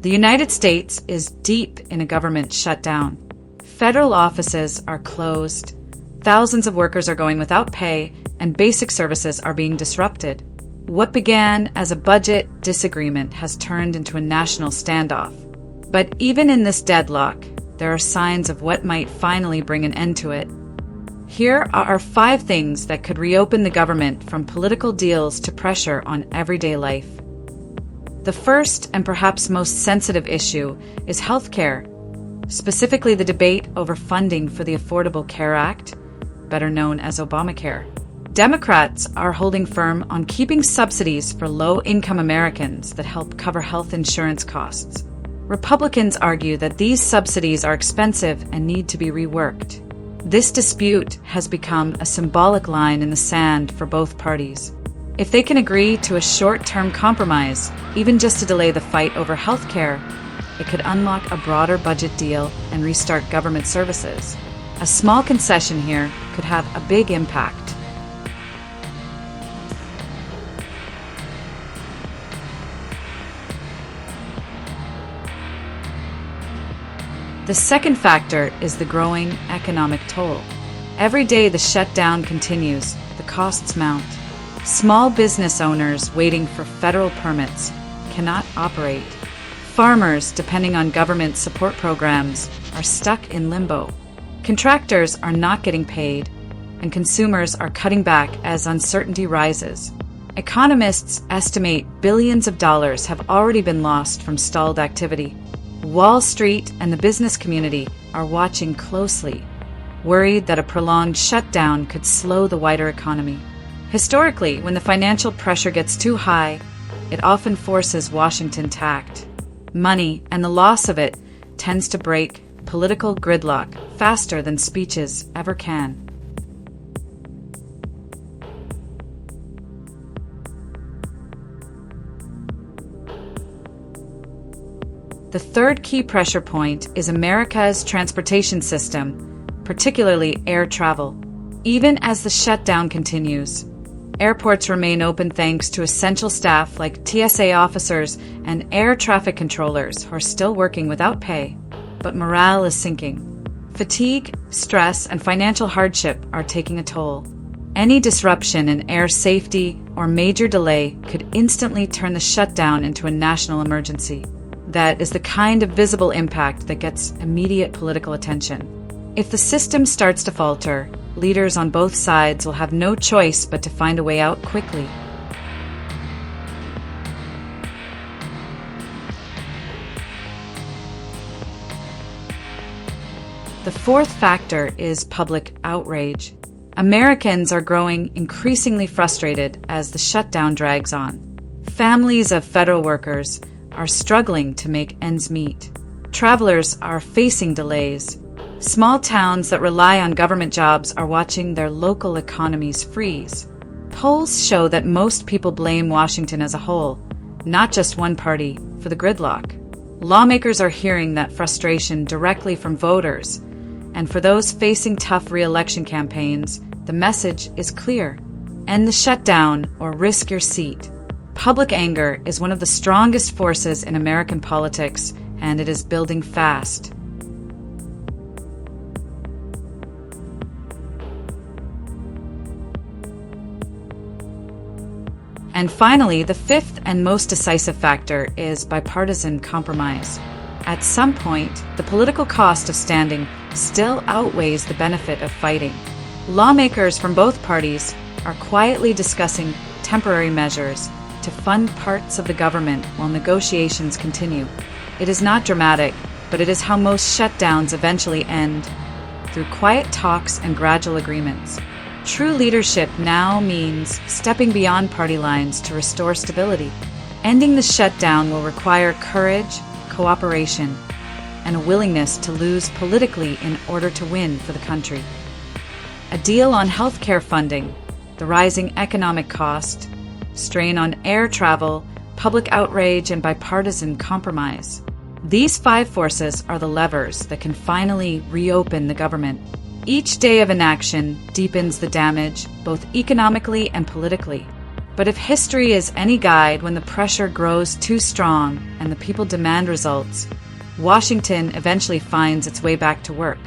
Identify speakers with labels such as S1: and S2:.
S1: The United States is deep in a government shutdown. Federal offices are closed, thousands of workers are going without pay, and basic services are being disrupted. What began as a budget disagreement has turned into a national standoff. But even in this deadlock, there are signs of what might finally bring an end to it. Here are 5 things that could reopen the government, from political deals to pressure on everyday life. The first and perhaps most sensitive issue is healthcare, specifically the debate over funding for the Affordable Care Act, better known as Obamacare. Democrats are holding firm on keeping subsidies for low-income Americans that help cover health insurance costs. Republicans argue that these subsidies are expensive and need to be reworked. This dispute has become a symbolic line in the sand for both parties. If they can agree to a short-term compromise, even just to delay the fight over health care, it could unlock a broader budget deal and restart government services. A small concession here could have a big impact. The second factor is the growing economic toll. Every day the shutdown continues, the costs mount. Small business owners waiting for federal permits cannot operate. Farmers, depending on government support programs, are stuck in limbo. Contractors are not getting paid, and consumers are cutting back as uncertainty rises. Economists estimate billions of dollars have already been lost from stalled activity. Wall Street and the business community are watching closely, worried that a prolonged shutdown could slow the wider economy. Historically, when the financial pressure gets too high, it often forces Washington tact. Money, and the loss of it, tends to break political gridlock faster than speeches ever can. The third key pressure point is America's transportation system, particularly air travel. Even as the shutdown continues, airports remain open thanks to essential staff like TSA officers and air traffic controllers who are still working without pay, but morale is sinking. Fatigue, stress, and financial hardship are taking a toll. Any disruption in air safety or major delay could instantly turn the shutdown into a national emergency. That is the kind of visible impact that gets immediate political attention. If the system starts to falter, leaders on both sides will have no choice but to find a way out quickly. The fourth factor is public outrage. Americans are growing increasingly frustrated as the shutdown drags on. Families of federal workers are struggling to make ends meet. Travelers are facing delays. Small towns that rely on government jobs are watching their local economies freeze. Polls show that most people blame Washington as a whole, not just one party, for the gridlock. Lawmakers are hearing that frustration directly from voters, and for those facing tough re-election campaigns, the message is clear: end the shutdown or risk your seat. Public anger is one of the strongest forces in American politics, and it is building fast. And finally, the fifth and most decisive factor is bipartisan compromise. At some point, the political cost of standing still outweighs the benefit of fighting. Lawmakers from both parties are quietly discussing temporary measures to fund parts of the government while negotiations continue. It is not dramatic, but it is how most shutdowns eventually end, through quiet talks and gradual agreements. True leadership now means stepping beyond party lines to restore stability. Ending the shutdown will require courage, cooperation, and a willingness to lose politically in order to win for the country. A deal on health care funding, the rising economic cost, strain on air travel, public outrage, and bipartisan compromise. These 5 forces are the levers that can finally reopen the government. Each day of inaction deepens the damage, both economically and politically. But if history is any guide, when the pressure grows too strong and the people demand results, Washington eventually finds its way back to work.